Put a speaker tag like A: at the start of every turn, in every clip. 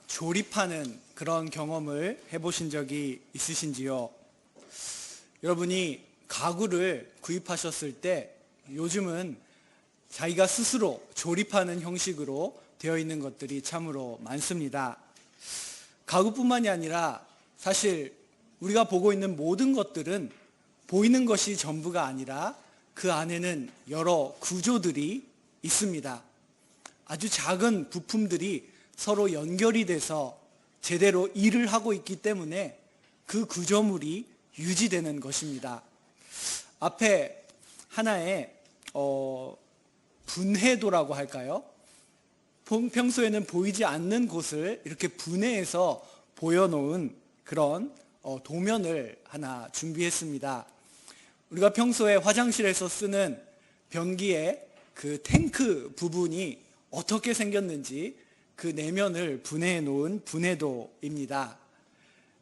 A: 조립하는 그런 경험을 해보신 적이 있으신지요? 여러분이 가구를 구입하셨을 때 요즘은 자기가 스스로 조립하는 형식으로 되어 있는 것들이 참으로 많습니다. 가구뿐만이 아니라 사실 우리가 보고 있는 모든 것들은 보이는 것이 전부가 아니라 그 안에는 여러 구조들이 있습니다. 아주 작은 부품들이 서로 연결이 돼서 제대로 일을 하고 있기 때문에 그 구조물이 유지되는 것입니다. 앞에 하나의 분해도라고 할까요? 평소에는 보이지 않는 곳을 이렇게 분해해서 보여놓은 그런 도면을 하나 준비했습니다. 우리가 평소에 화장실에서 쓰는 변기의 그 탱크 부분이 어떻게 생겼는지 그 내면을 분해해 놓은 분해도입니다.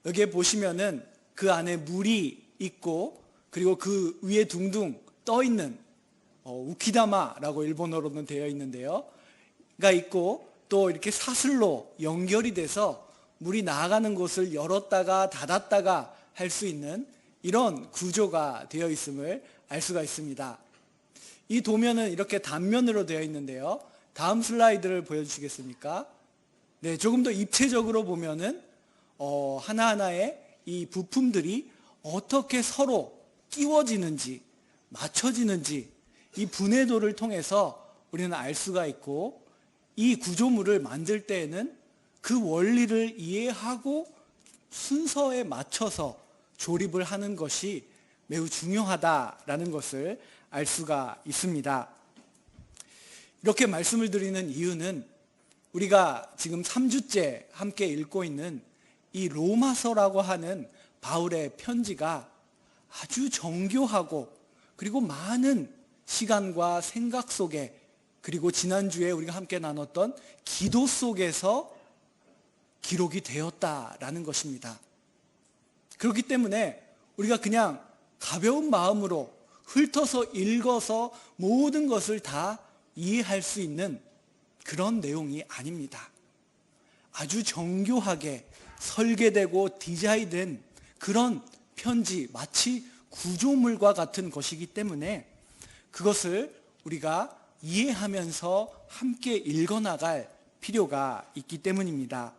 A: 여기에 보시면은 그 안에 물이 있고 그리고 그 위에 둥둥 떠 있는 우키다마라고 일본어로는 되어 있는데요. 가 있고 또 이렇게 사슬로 연결이 돼서 물이 나가는 곳을 열었다가 닫았다가 할 수 있는 이런 구조가 되어 있음을 알 수가 있습니다. 이 도면은 이렇게 단면으로 되어 있는데요. 다음 슬라이드를 보여주시겠습니까? 네, 조금 더 입체적으로 보면은 하나하나의 이 부품들이 어떻게 서로 끼워지는지 맞춰지는지 이 분해도를 통해서 우리는 알 수가 있고, 이 구조물을 만들 때에는 그 원리를 이해하고 순서에 맞춰서 조립을 하는 것이 매우 중요하다라는 것을 알 수가 있습니다. 이렇게 말씀을 드리는 이유는 우리가 지금 3주째 함께 읽고 있는 이 로마서라고 하는 바울의 편지가 아주 정교하고 그리고 많은 시간과 생각 속에, 그리고 지난주에 우리가 함께 나눴던 기도 속에서 기록이 되었다라는 것입니다. 그렇기 때문에 우리가 그냥 가벼운 마음으로 훑어서 읽어서 모든 것을 다 이해할 수 있는 그런 내용이 아닙니다. 아주 정교하게 설계되고 디자인된 그런 편지, 마치 구조물과 같은 것이기 때문에 그것을 우리가 이해하면서 함께 읽어나갈 필요가 있기 때문입니다.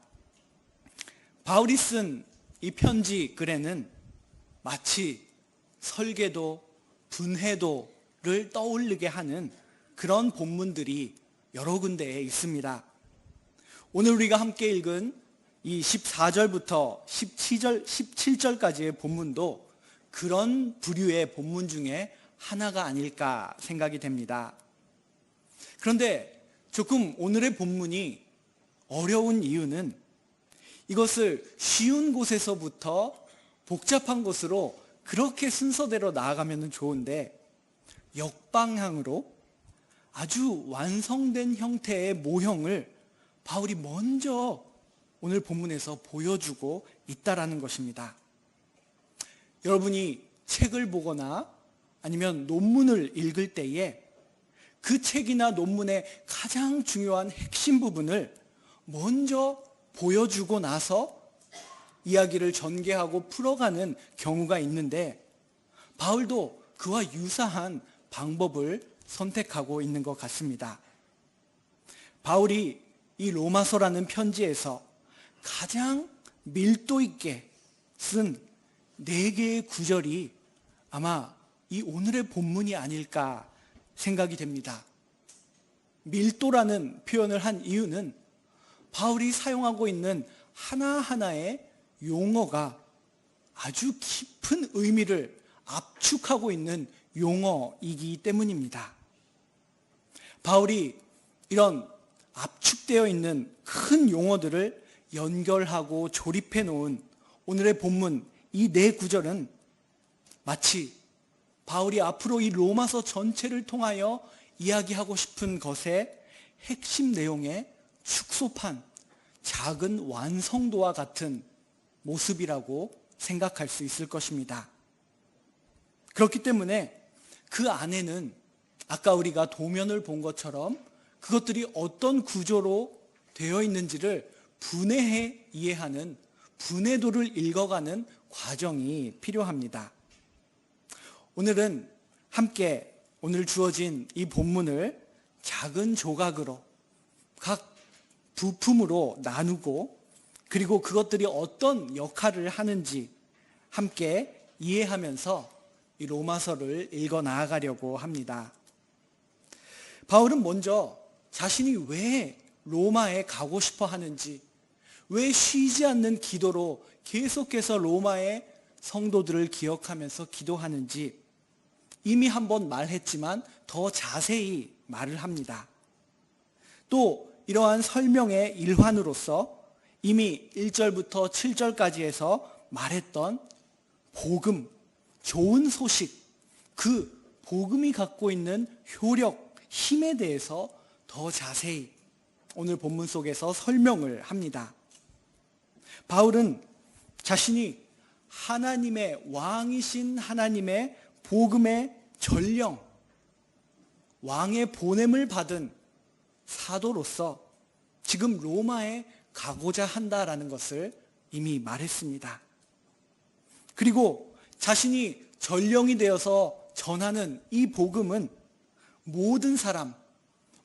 A: 바울이 쓴 이 편지 글에는 마치 설계도, 분해도를 떠올리게 하는 그런 본문들이 여러 군데에 있습니다. 오늘 우리가 함께 읽은 이 14절부터 17절까지의 본문도 그런 부류의 본문 중에 하나가 아닐까 생각이 됩니다. 그런데 조금 오늘의 본문이 어려운 이유는 이것을 쉬운 곳에서부터 복잡한 곳으로 그렇게 순서대로 나아가면 좋은데 역방향으로 아주 완성된 형태의 모형을 바울이 먼저 오늘 본문에서 보여주고 있다라는 것입니다. 여러분이 책을 보거나 아니면 논문을 읽을 때에 그 책이나 논문의 가장 중요한 핵심 부분을 먼저 보여주고 나서 이야기를 전개하고 풀어가는 경우가 있는데, 바울도 그와 유사한 방법을 선택하고 있는 것 같습니다. 바울이 이 로마서라는 편지에서 가장 밀도 있게 쓴 4개의 구절이 아마 이 오늘의 본문이 아닐까 생각이 됩니다. 밀도라는 표현을 한 이유는 바울이 사용하고 있는 하나하나의 용어가 아주 깊은 의미를 압축하고 있는 용어이기 때문입니다. 바울이 이런 압축되어 있는 큰 용어들을 연결하고 조립해 놓은 오늘의 본문 이 4구절은 마치 바울이 앞으로 이 로마서 전체를 통하여 이야기하고 싶은 것의 핵심 내용의 축소판, 작은 완성도와 같은 모습이라고 생각할 수 있을 것입니다. 그렇기 때문에 그 안에는 아까 우리가 도면을 본 것처럼 그것들이 어떤 구조로 되어 있는지를 분해해 이해하는 분해도를 읽어가는 과정이 필요합니다. 오늘은 함께 오늘 주어진 이 본문을 작은 조각으로 각 부품으로 나누고 그리고 그것들이 어떤 역할을 하는지 함께 이해하면서 이 로마서를 읽어 나아가려고 합니다. 바울은 먼저 자신이 왜 로마에 가고 싶어 하는지, 왜 쉬지 않는 기도로 계속해서 로마의 성도들을 기억하면서 기도하는지 이미 한번 말했지만 더 자세히 말을 합니다. 또 이러한 설명의 일환으로서 이미 1절부터 7절까지 해서 말했던 복음, 좋은 소식, 그 복음이 갖고 있는 효력, 힘에 대해서 더 자세히 오늘 본문 속에서 설명을 합니다. 바울은 자신이 하나님의 왕이신 하나님의 복음의 전령, 왕의 보냄을 받은 사도로서 지금 로마에 가고자 한다라는 것을 이미 말했습니다. 그리고 자신이 전령이 되어서 전하는 이 복음은 모든 사람,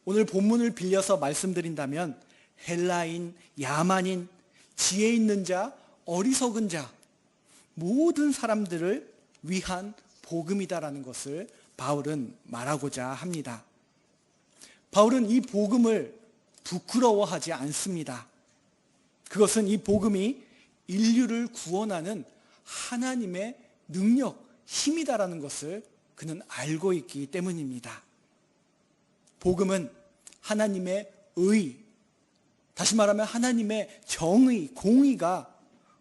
A: 오늘 본문을 빌려서 말씀드린다면 헬라인, 야만인, 지혜 있는 자, 어리석은 자, 모든 사람들을 위한 복음이다라는 것을 바울은 말하고자 합니다. 바울은 이 복음을 부끄러워하지 않습니다. 그것은 이 복음이 인류를 구원하는 하나님의 능력, 힘이다라는 것을 그는 알고 있기 때문입니다. 복음은 하나님의 의, 다시 말하면 하나님의 정의, 공의가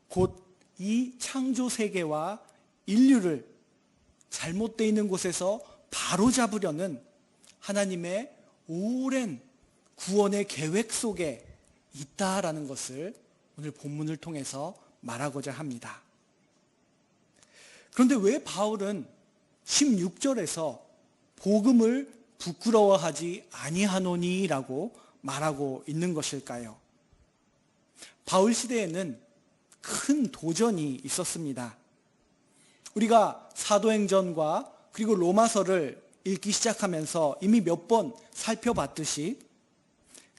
A: 곧 이 창조 세계와 인류를 잘못되어 있는 곳에서 바로잡으려는 하나님의 오랜 구원의 계획 속에 있다라는 것을 오늘 본문을 통해서 말하고자 합니다. 그런데 왜 바울은 16절에서 복음을 부끄러워하지 아니하노니라고 말하고 있는 것일까요? 바울 시대에는 큰 도전이 있었습니다. 우리가 사도행전과 그리고 로마서를 읽기 시작하면서 이미 몇 번 살펴봤듯이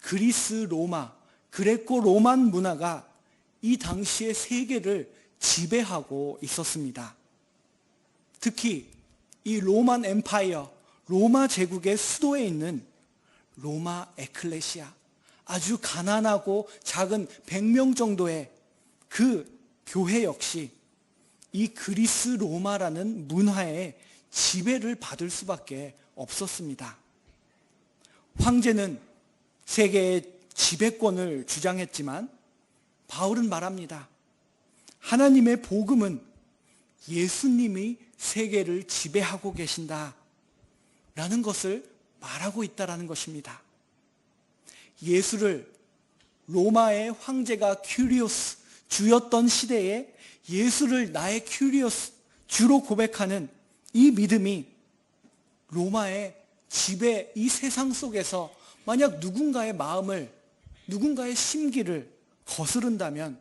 A: 그리스 로마, 그레코 로만 문화가 이 당시의 세계를 지배하고 있었습니다. 특히 이 로만 엠파이어, 로마 제국의 수도에 있는 로마 에클레시아, 아주 가난하고 작은 100명 정도의 그 교회 역시 이 그리스 로마라는 문화의 지배를 받을 수밖에 없었습니다. 황제는 세계의 지배권을 주장했지만 바울은 말합니다. 하나님의 복음은 예수님이 세계를 지배하고 계신다 라는 것을 말하고 있다라는 것입니다. 예수를 로마의 황제가 큐리오스 주였던 시대에 예수를 나의 큐리오스 주로 고백하는 이 믿음이 로마의 지배, 이 세상 속에서 만약 누군가의 마음을, 누군가의 심기를 거스른다면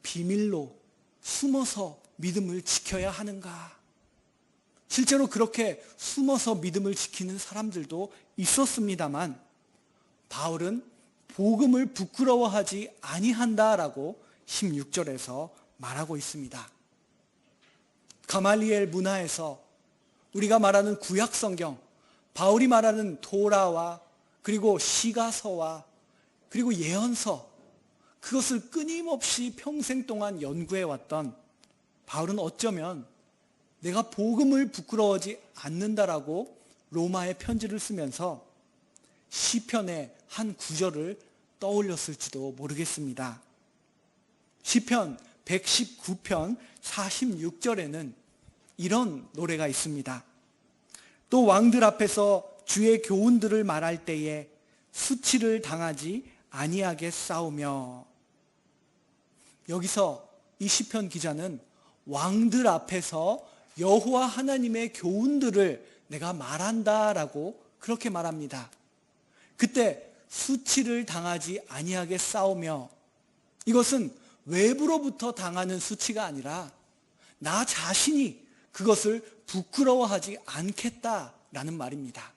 A: 비밀로 숨어서 믿음을 지켜야 하는가? 실제로 그렇게 숨어서 믿음을 지키는 사람들도 있었습니다만 바울은 복음을 부끄러워하지 아니한다라고 16절에서 말하고 있습니다. 가말리엘 문화에서 우리가 말하는 구약 성경, 바울이 말하는 도라와 그리고 시가서와 그리고 예언서, 그것을 끊임없이 평생 동안 연구해왔던 바울은 어쩌면 내가 복음을 부끄러워하지 않는다라고 로마에 편지를 쓰면서 시편의 한 구절을 떠올렸을지도 모르겠습니다. 시편 119편 46절에는 이런 노래가 있습니다. 또 왕들 앞에서 주의 교훈들을 말할 때에 수치를 당하지 아니하게 싸우며. 여기서 이 시편 기자는 왕들 앞에서 여호와 하나님의 교훈들을 내가 말한다라고 그렇게 말합니다. 그때 수치를 당하지 아니하게 싸우며, 이것은 외부로부터 당하는 수치가 아니라 나 자신이 그것을 부끄러워하지 않겠다라는 말입니다.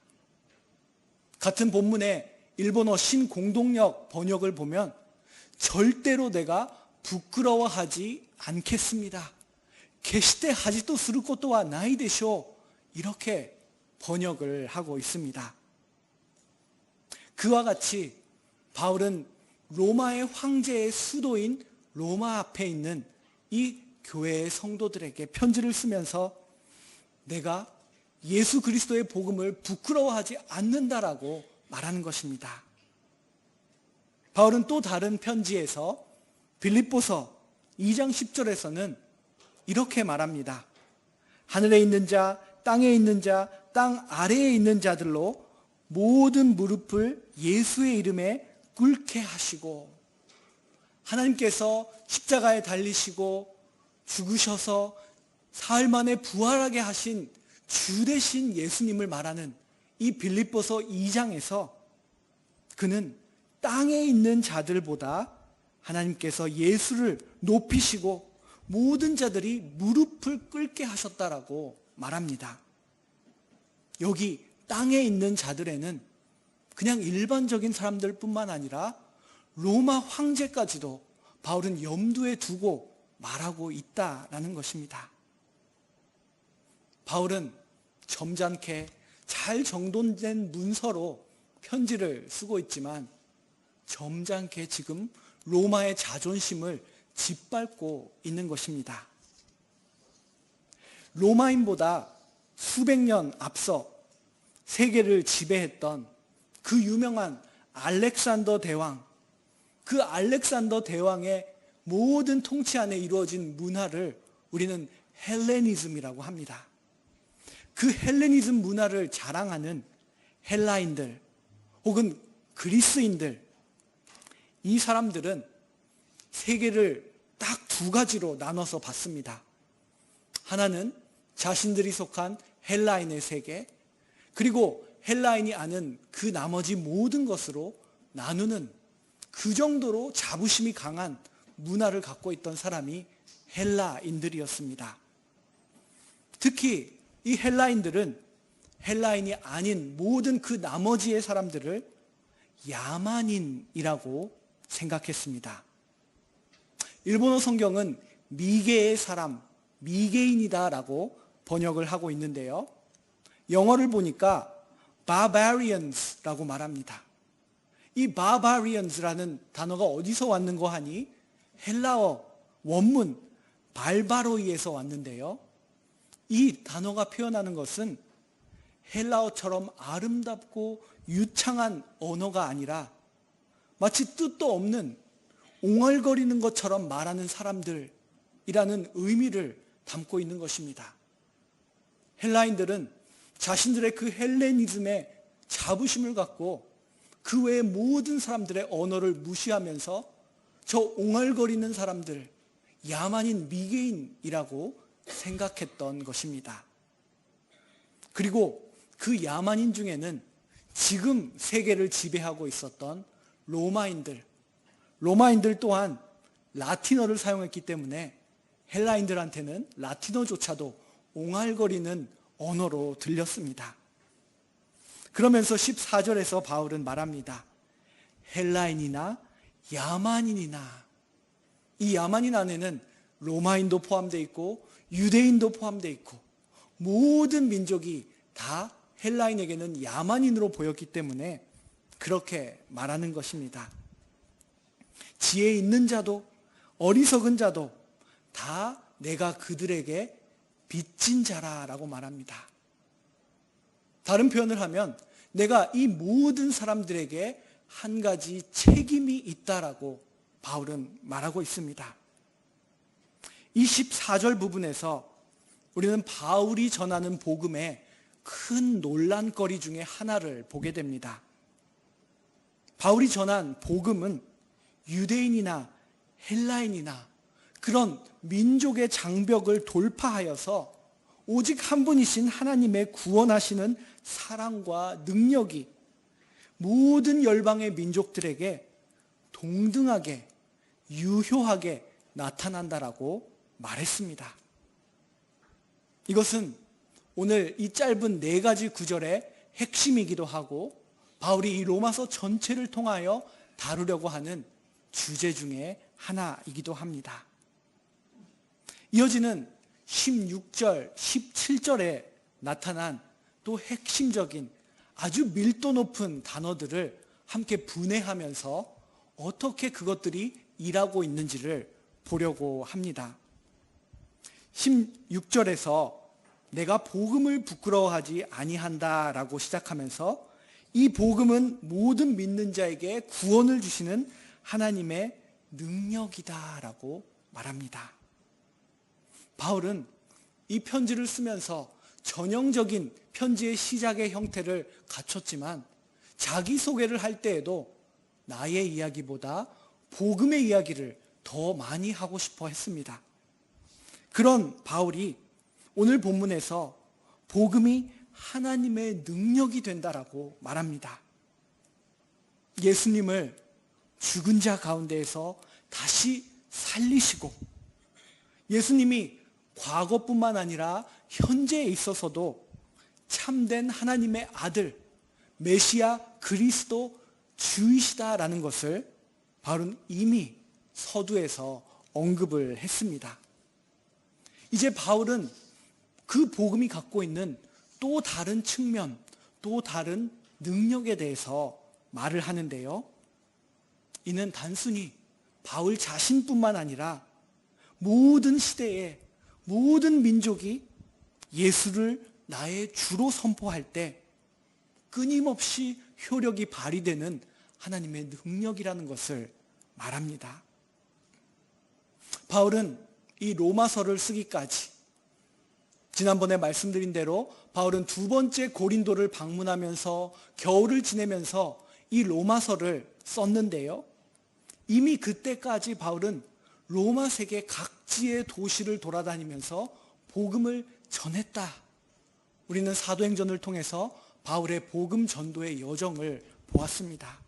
A: 같은 본문의 일본어 신공동역 번역을 보면 절대로 내가 부끄러워하지 않겠습니다. 決して恥とすることはないでしょう. 이렇게 번역을 하고 있습니다. 그와 같이 바울은 로마의 황제의 수도인 로마 앞에 있는 이 교회의 성도들에게 편지를 쓰면서 내가 예수 그리스도의 복음을 부끄러워하지 않는다라고 말하는 것입니다. 바울은 또 다른 편지에서 빌립보서 2장 10절에서는 이렇게 말합니다. 하늘에 있는 자, 땅에 있는 자, 땅 아래에 있는 자들로 모든 무릎을 예수의 이름에 꿇게 하시고, 하나님께서 십자가에 달리시고 죽으셔서 사흘 만에 부활하게 하신 주 되신 예수님을 말하는 이 빌립보서 2장에서 그는 땅에 있는 자들보다 하나님께서 예수를 높이시고 모든 자들이 무릎을 꿇게 하셨다라고 말합니다. 여기 땅에 있는 자들에는 그냥 일반적인 사람들 뿐만 아니라 로마 황제까지도 바울은 염두에 두고 말하고 있다라는 것입니다. 바울은 점잖게 잘 정돈된 문서로 편지를 쓰고 있지만 점잖게 지금 로마의 자존심을 짓밟고 있는 것입니다. 로마인보다 수백 년 앞서 세계를 지배했던 그 유명한 알렉산더 대왕, 그 알렉산더 대왕의 모든 통치 안에 이루어진 문화를 우리는 헬레니즘이라고 합니다. 그 헬레니즘 문화를 자랑하는 헬라인들 혹은 그리스인들, 이 사람들은 세계를 딱 두 가지로 나눠서 봤습니다. 하나는 자신들이 속한 헬라인의 세계, 그리고 헬라인이 아는 그 나머지 모든 것으로 나누는, 그 정도로 자부심이 강한 문화를 갖고 있던 사람이 헬라인들이었습니다. 특히 이 헬라인들은 헬라인이 아닌 모든 그 나머지의 사람들을 야만인이라고 생각했습니다. 일본어 성경은 미개의 사람, 미개인이다라고 번역을 하고 있는데요. 영어를 보니까 barbarians라고 말합니다. 이 barbarians라는 단어가 어디서 왔는고 하니 헬라어 원문 발바로이에서 왔는데요. 이 단어가 표현하는 것은 헬라어처럼 아름답고 유창한 언어가 아니라 마치 뜻도 없는 옹알거리는 것처럼 말하는 사람들이라는 의미를 담고 있는 것입니다. 헬라인들은 자신들의 그 헬레니즘에 자부심을 갖고 그 외의 모든 사람들의 언어를 무시하면서 저 옹알거리는 사람들, 야만인 미개인이라고 생각했던 것입니다. 그리고 그 야만인 중에는 지금 세계를 지배하고 있었던 로마인들 또한 라틴어를 사용했기 때문에 헬라인들한테는 라틴어조차도 옹알거리는 언어로 들렸습니다. 그러면서 14절에서 바울은 말합니다. 헬라인이나 야만인이나, 이 야만인 안에는 로마인도 포함되어 있고 유대인도 포함되어 있고 모든 민족이 다 헬라인에게는 야만인으로 보였기 때문에 그렇게 말하는 것입니다. 지혜 있는 자도 어리석은 자도 다 내가 그들에게 빚진 자라라고 말합니다. 다른 표현을 하면 내가 이 모든 사람들에게 한 가지 책임이 있다라고 바울은 말하고 있습니다. 이 14절 부분에서 우리는 바울이 전하는 복음의 큰 논란거리 중에 하나를 보게 됩니다. 바울이 전한 복음은 유대인이나 헬라인이나 그런 민족의 장벽을 돌파하여서 오직 한 분이신 하나님의 구원하시는 사랑과 능력이 모든 열방의 민족들에게 동등하게 유효하게 나타난다라고 말했습니다. 이것은 오늘 이 짧은 4가지 구절의 핵심이기도 하고 바울이 이 로마서 전체를 통하여 다루려고 하는 주제 중에 하나이기도 합니다. 이어지는 16절, 17절에 나타난 또 핵심적인 아주 밀도 높은 단어들을 함께 분해하면서 어떻게 그것들이 일하고 있는지를 보려고 합니다. 16절에서 내가 복음을 부끄러워하지 아니한다라고 시작하면서 이 복음은 모든 믿는 자에게 구원을 주시는 하나님의 능력이다라고 말합니다. 바울은 이 편지를 쓰면서 전형적인 편지의 시작의 형태를 갖췄지만 자기소개를 할 때에도 나의 이야기보다 복음의 이야기를 더 많이 하고 싶어 했습니다. 그런 바울이 오늘 본문에서 복음이 하나님의 능력이 된다라고 말합니다. 예수님을 죽은 자 가운데에서 다시 살리시고 예수님이 과거뿐만 아니라 현재에 있어서도 참된 하나님의 아들 메시아 그리스도 주이시다라는 것을 바울은 이미 서두에서 언급을 했습니다. 이제 바울은 그 복음이 갖고 있는 또 다른 측면, 또 다른 능력에 대해서 말을 하는데요. 이는 단순히 바울 자신뿐만 아니라 모든 시대의 모든 민족이 예수를 나의 주로 선포할 때 끊임없이 효력이 발휘되는 하나님의 능력이라는 것을 말합니다. 바울은 이 로마서를 쓰기까지 지난번에 말씀드린 대로 바울은 2번째 고린도를 방문하면서 겨울을 지내면서 이 로마서를 썼는데요. 이미 그때까지 바울은 로마 세계 각지의 도시를 돌아다니면서 복음을 전했다. 우리는 사도행전을 통해서 바울의 복음 전도의 여정을 보았습니다.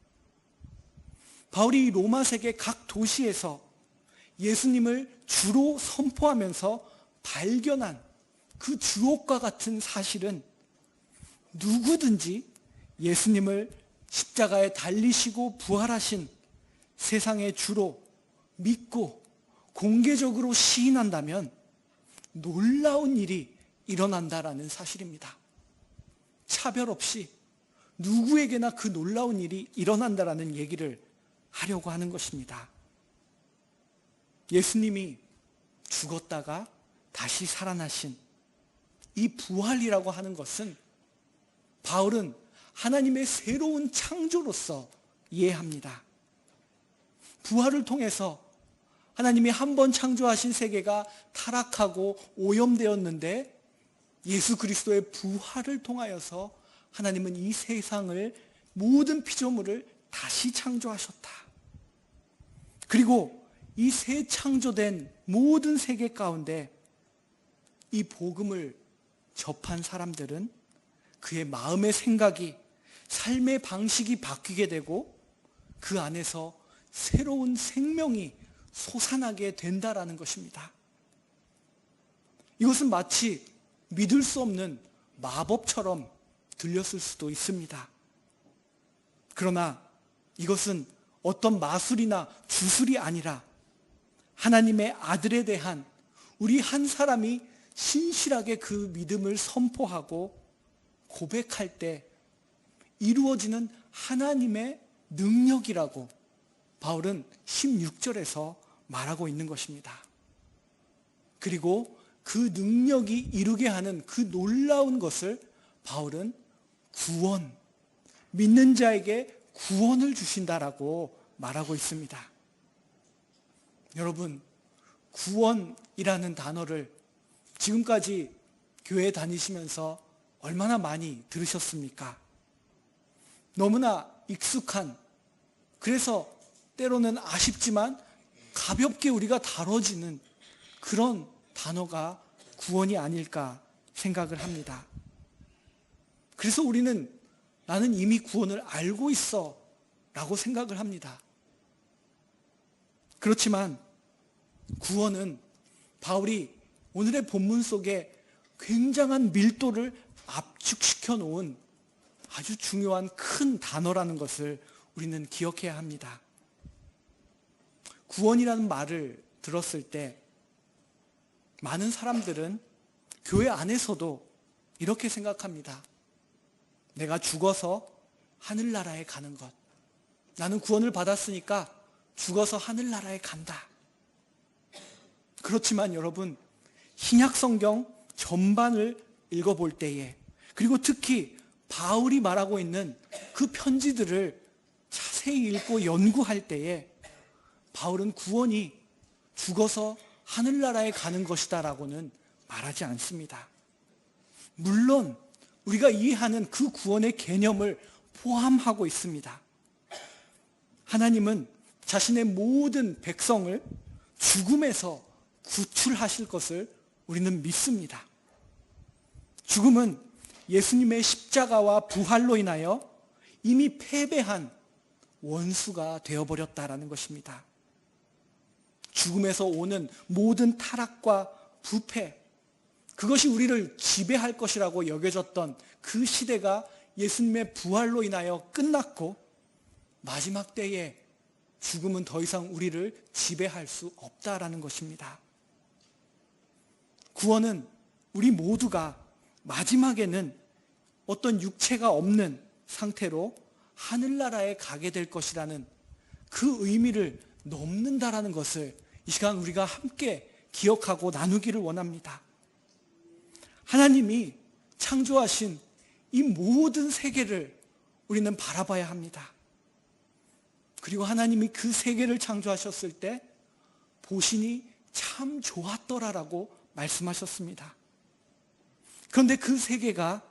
A: 바울이 로마 세계 각 도시에서 예수님을 주로 선포하면서 발견한 그 주옥과 같은 사실은 누구든지 예수님을 십자가에 달리시고 부활하신 세상의 주로 믿고 공개적으로 시인한다면 놀라운 일이 일어난다라는 사실입니다. 차별 없이 누구에게나 그 놀라운 일이 일어난다라는 얘기를 하려고 하는 것입니다. 예수님이 죽었다가 다시 살아나신 이 부활이라고 하는 것은 바울은 하나님의 새로운 창조로서 이해합니다. 부활을 통해서 하나님이 한 번 창조하신 세계가 타락하고 오염되었는데 예수 그리스도의 부활을 통하여서 하나님은 이 세상을 모든 피조물을 다시 창조하셨다. 그리고 이 새 창조된 모든 세계 가운데 이 복음을 접한 사람들은 그의 마음의 생각이 삶의 방식이 바뀌게 되고 그 안에서 새로운 생명이 솟아나게 된다라는 것입니다. 이것은 마치 믿을 수 없는 마법처럼 들렸을 수도 있습니다. 그러나 이것은 어떤 마술이나 주술이 아니라 하나님의 아들에 대한 우리 한 사람이 신실하게 그 믿음을 선포하고 고백할 때 이루어지는 하나님의 능력이라고 바울은 16절에서 말하고 있는 것입니다. 그리고 그 능력이 이루게 하는 그 놀라운 것을 바울은 구원, 믿는 자에게 구원을 주신다라고 말하고 있습니다. 여러분, 구원이라는 단어를 지금까지 교회 다니시면서 얼마나 많이 들으셨습니까? 너무나 익숙한, 그래서 때로는 아쉽지만 가볍게 우리가 다뤄지는 그런 단어가 구원이 아닐까 생각을 합니다. 그래서 우리는 나는 이미 구원을 알고 있어 라고 생각을 합니다. 그렇지만 구원은 바울이 오늘의 본문 속에 굉장한 밀도를 압축시켜 놓은 아주 중요한 큰 단어라는 것을 우리는 기억해야 합니다. 구원이라는 말을 들었을 때 많은 사람들은 교회 안에서도 이렇게 생각합니다. 내가 죽어서 하늘나라에 가는 것. 나는 구원을 받았으니까 죽어서 하늘나라에 간다. 그렇지만 여러분, 신약 성경 전반을 읽어볼 때에, 그리고 특히 바울이 말하고 있는 그 편지들을 자세히 읽고 연구할 때에 바울은 구원이 죽어서 하늘나라에 가는 것이다 라고는 말하지 않습니다. 물론 우리가 이해하는 그 구원의 개념을 포함하고 있습니다. 하나님은 자신의 모든 백성을 죽음에서 구출하실 것을 우리는 믿습니다. 죽음은 예수님의 십자가와 부활로 인하여 이미 패배한 원수가 되어버렸다라는 것입니다. 죽음에서 오는 모든 타락과 부패, 그것이 우리를 지배할 것이라고 여겨졌던 그 시대가 예수님의 부활로 인하여 끝났고, 마지막 때에 죽음은 더 이상 우리를 지배할 수 없다라는 것입니다. 구원은 우리 모두가 마지막에는 어떤 육체가 없는 상태로 하늘나라에 가게 될 것이라는 그 의미를 넘는다라는 것을 이 시간 우리가 함께 기억하고 나누기를 원합니다. 하나님이 창조하신 이 모든 세계를 우리는 바라봐야 합니다. 그리고 하나님이 그 세계를 창조하셨을 때 보시니 참 좋았더라라고 말씀하셨습니다. 그런데 그 세계가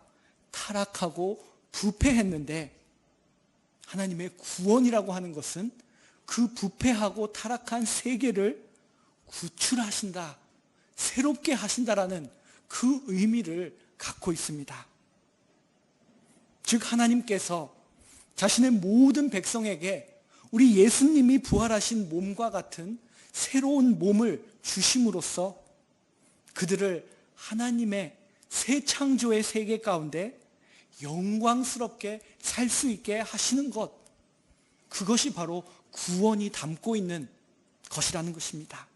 A: 타락하고 부패했는데 하나님의 구원이라고 하는 것은 그 부패하고 타락한 세계를 구출하신다, 새롭게 하신다라는 그 의미를 갖고 있습니다. 즉 하나님께서 자신의 모든 백성에게 우리 예수님이 부활하신 몸과 같은 새로운 몸을 주심으로써 그들을 하나님의 새 창조의 세계 가운데 영광스럽게 살 수 있게 하시는 것, 그것이 바로 구원이 담고 있는 것이라는 것입니다.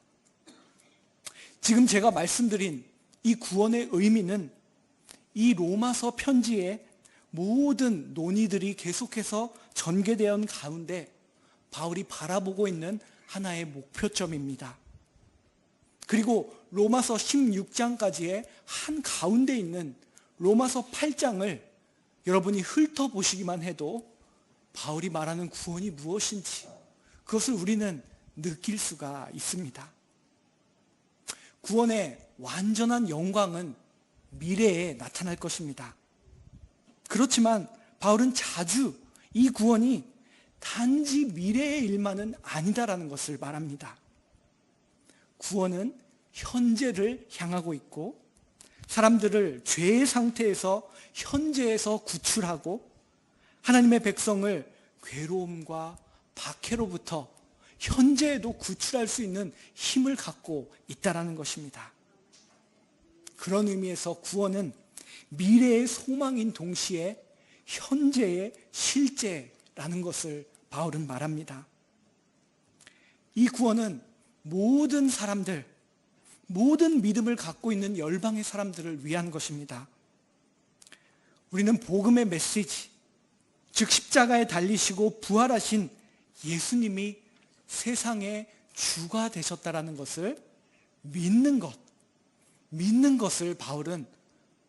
A: 지금 제가 말씀드린 이 구원의 의미는 이 로마서 편지의 모든 논의들이 계속해서 전개되어 온 가운데 바울이 바라보고 있는 하나의 목표점입니다. 그리고 로마서 16장까지의 한 가운데 있는 로마서 8장을 여러분이 훑어보시기만 해도 바울이 말하는 구원이 무엇인지 그것을 우리는 느낄 수가 있습니다. 구원의 완전한 영광은 미래에 나타날 것입니다. 그렇지만 바울은 자주 이 구원이 단지 미래의 일만은 아니다라는 것을 말합니다. 구원은 현재를 향하고 있고 사람들을 죄의 상태에서 현재에서 구출하고 하나님의 백성을 괴로움과 박해로부터 현재에도 구출할 수 있는 힘을 갖고 있다라는 것입니다. 그런 의미에서 구원은 미래의 소망인 동시에 현재의 실제라는 것을 바울은 말합니다. 이 구원은 모든 사람들, 모든 믿음을 갖고 있는 열방의 사람들을 위한 것입니다. 우리는 복음의 메시지, 즉 십자가에 달리시고 부활하신 예수님이 세상의 주가 되셨다라는 것을 믿는 것을 바울은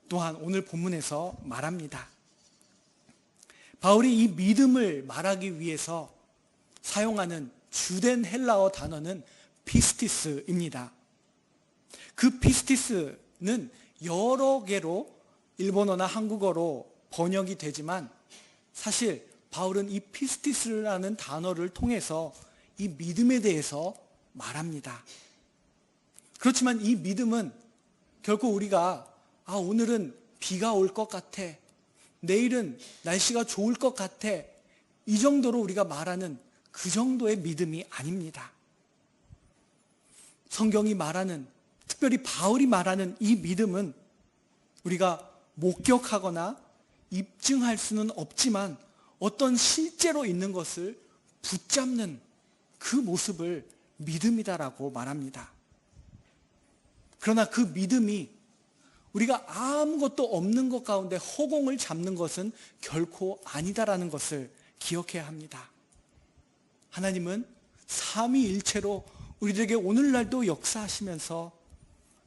A: 또한 오늘 본문에서 말합니다. 바울이 이 믿음을 말하기 위해서 사용하는 주된 헬라어 단어는 피스티스입니다. 그 피스티스는 여러 개로 일본어나 한국어로 번역이 되지만 사실 바울은 이 피스티스라는 단어를 통해서 이 믿음에 대해서 말합니다. 그렇지만 이 믿음은 결코 우리가 오늘은 비가 올 것 같아, 내일은 날씨가 좋을 것 같아. 이 정도로 우리가 말하는 그 정도의 믿음이 아닙니다. 성경이 말하는, 특별히 바울이 말하는 이 믿음은 우리가 목격하거나 입증할 수는 없지만 어떤 실제로 있는 것을 붙잡는 그 모습을 믿음이다라고 말합니다. 그러나 그 믿음이 우리가 아무것도 없는 것 가운데 허공을 잡는 것은 결코 아니다라는 것을 기억해야 합니다. 하나님은 삼위일체로 우리들에게 오늘날도 역사하시면서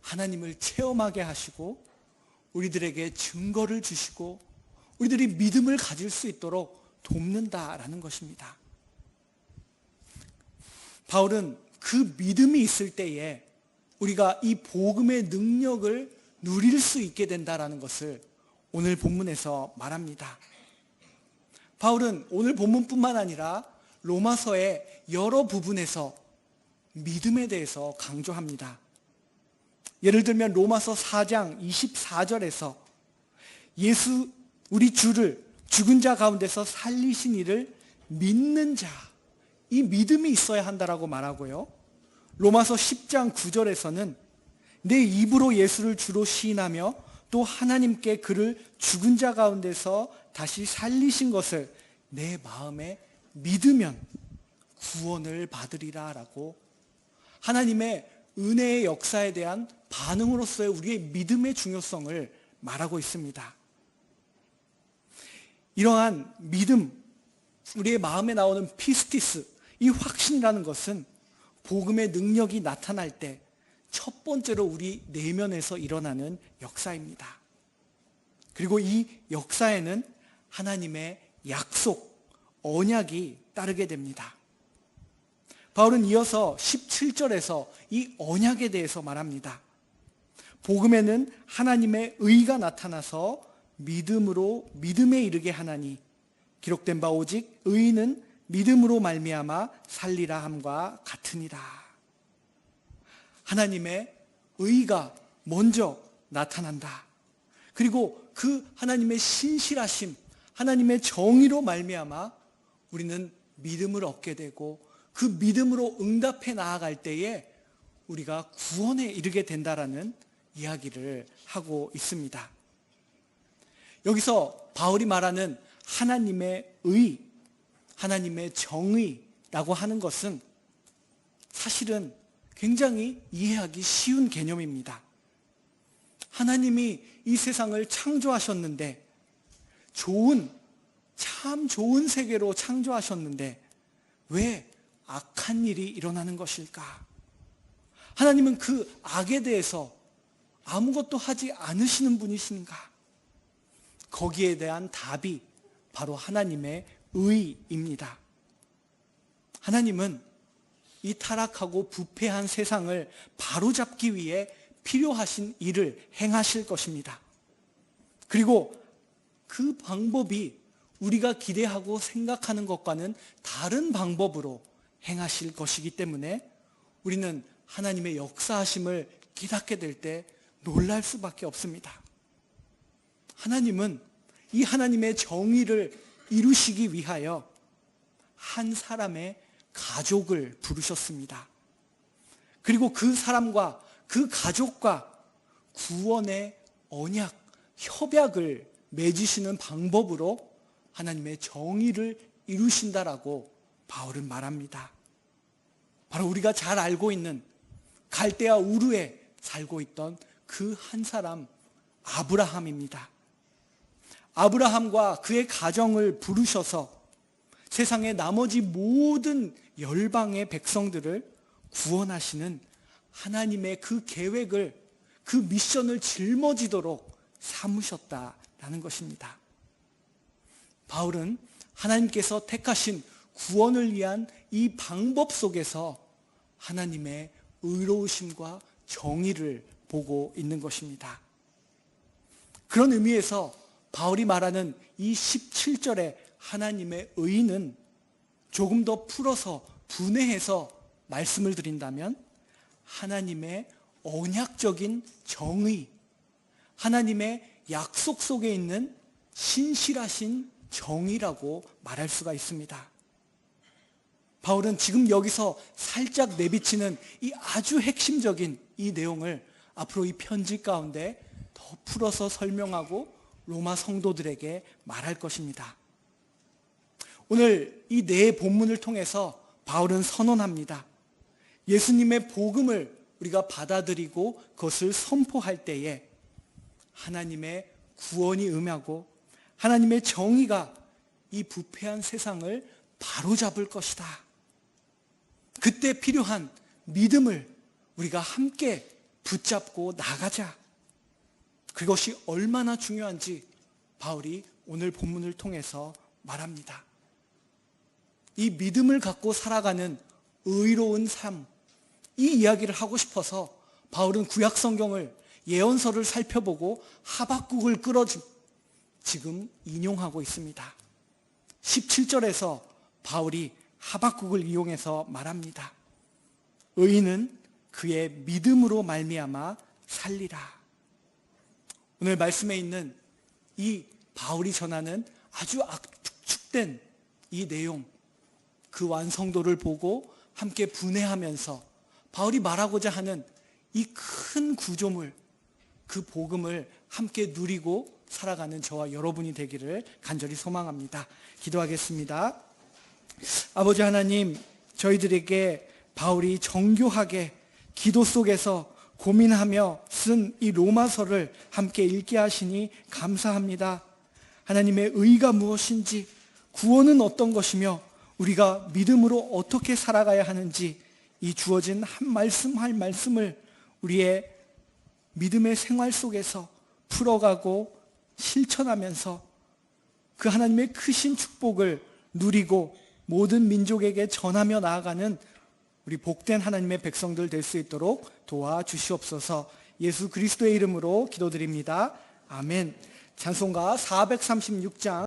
A: 하나님을 체험하게 하시고 우리들에게 증거를 주시고 우리들이 믿음을 가질 수 있도록 돕는다라는 것입니다. 바울은 그 믿음이 있을 때에 우리가 이 복음의 능력을 누릴 수 있게 된다라는 것을 오늘 본문에서 말합니다. 바울은 오늘 본문뿐만 아니라 로마서의 여러 부분에서 믿음에 대해서 강조합니다. 예를 들면 로마서 4장 24절에서 예수 우리 주를 죽은 자 가운데서 살리신 이를 믿는 자, 이 믿음이 있어야 한다라고 말하고요. 로마서 10장 9절에서는 내 입으로 예수를 주로 시인하며 또 하나님께 그를 죽은 자 가운데서 다시 살리신 것을 내 마음에 믿으면 구원을 받으리라 라고 하나님의 은혜의 역사에 대한 반응으로서의 우리의 믿음의 중요성을 말하고 있습니다. 이러한 믿음, 우리의 마음에 나오는 피스티스, 이 확신이라는 것은 복음의 능력이 나타날 때 첫 번째로 우리 내면에서 일어나는 역사입니다. 그리고 이 역사에는 하나님의 약속, 언약이 따르게 됩니다. 바울은 이어서 17절에서 이 언약에 대해서 말합니다. 복음에는 하나님의 의가 나타나서 믿음으로 믿음에 이르게 하나니 기록된 바 오직 의인은 믿음으로 말미암아 살리라 함과 같으니라. 하나님의 의가 먼저 나타난다. 그리고 그 하나님의 신실하심, 하나님의 정의로 말미암아 우리는 믿음을 얻게 되고 그 믿음으로 응답해 나아갈 때에 우리가 구원에 이르게 된다라는 이야기를 하고 있습니다. 여기서 바울이 말하는 하나님의 의, 하나님의 정의라고 하는 것은 사실은 굉장히 이해하기 쉬운 개념입니다. 하나님이 이 세상을 창조하셨는데 참 좋은 세계로 창조하셨는데 왜 악한 일이 일어나는 것일까? 하나님은 그 악에 대해서 아무것도 하지 않으시는 분이신가? 거기에 대한 답이 바로 하나님의 의입니다. 하나님은 이 타락하고 부패한 세상을 바로잡기 위해 필요하신 일을 행하실 것입니다. 그리고 그 방법이 우리가 기대하고 생각하는 것과는 다른 방법으로 행하실 것이기 때문에 우리는 하나님의 역사하심을 깨닫게 될 때 놀랄 수밖에 없습니다. 하나님은 이 하나님의 정의를 이루시기 위하여 한 사람의 가족을 부르셨습니다. 그리고 그 사람과 그 가족과 구원의 언약, 협약을 맺으시는 방법으로 하나님의 정의를 이루신다라고 바울은 말합니다. 바로 우리가 잘 알고 있는 갈대아 우르에 살고 있던 그 한 사람 아브라함입니다. 아브라함과 그의 가정을 부르셔서 세상의 나머지 모든 열방의 백성들을 구원하시는 하나님의 그 계획을, 그 미션을 짊어지도록 삼으셨다라는 것입니다. 바울은 하나님께서 택하신 구원을 위한 이 방법 속에서 하나님의 의로우심과 정의를 보고 있는 것입니다. 그런 의미에서 바울이 말하는 이 17절의 하나님의 의는 조금 더 풀어서 분해해서 말씀을 드린다면 하나님의 언약적인 정의, 하나님의 약속 속에 있는 신실하신 정의라고 말할 수가 있습니다. 바울은 지금 여기서 살짝 내비치는 이 아주 핵심적인 이 내용을 앞으로 이 편지 가운데 더 풀어서 설명하고 로마 성도들에게 말할 것입니다. 오늘 이 네 본문을 통해서 바울은 선언합니다. 예수님의 복음을 우리가 받아들이고 그것을 선포할 때에 하나님의 구원이 임하고 하나님의 정의가 이 부패한 세상을 바로잡을 것이다. 그때 필요한 믿음을 우리가 함께 붙잡고 나가자. 그것이 얼마나 중요한지 바울이 오늘 본문을 통해서 말합니다. 이 믿음을 갖고 살아가는 의로운 삶, 이 이야기를 하고 싶어서 바울은 구약 성경을 예언서를 살펴보고 하박국을 끌어주 지금 인용하고 있습니다. 17절에서 바울이 하박국을 이용해서 말합니다. 의인은 그의 믿음으로 말미암아 살리라. 오늘 말씀에 있는 이 바울이 전하는 아주 압축된 이 내용, 그 완성도를 보고 함께 분해하면서 바울이 말하고자 하는 이 큰 구조물, 그 복음을 함께 누리고 살아가는 저와 여러분이 되기를 간절히 소망합니다. 기도하겠습니다. 아버지 하나님, 저희들에게 바울이 정교하게 기도 속에서 고민하며 쓴 이 로마서를 함께 읽게 하시니 감사합니다. 하나님의 의가 무엇인지, 구원은 어떤 것이며 우리가 믿음으로 어떻게 살아가야 하는지 이 주어진 한 말씀 한 말씀을 우리의 믿음의 생활 속에서 풀어가고 실천하면서 그 하나님의 크신 축복을 누리고 모든 민족에게 전하며 나아가는 우리 복된 하나님의 백성들 될 수 있도록 도와주시옵소서. 예수 그리스도의 이름으로 기도드립니다. 아멘. 찬송가 436장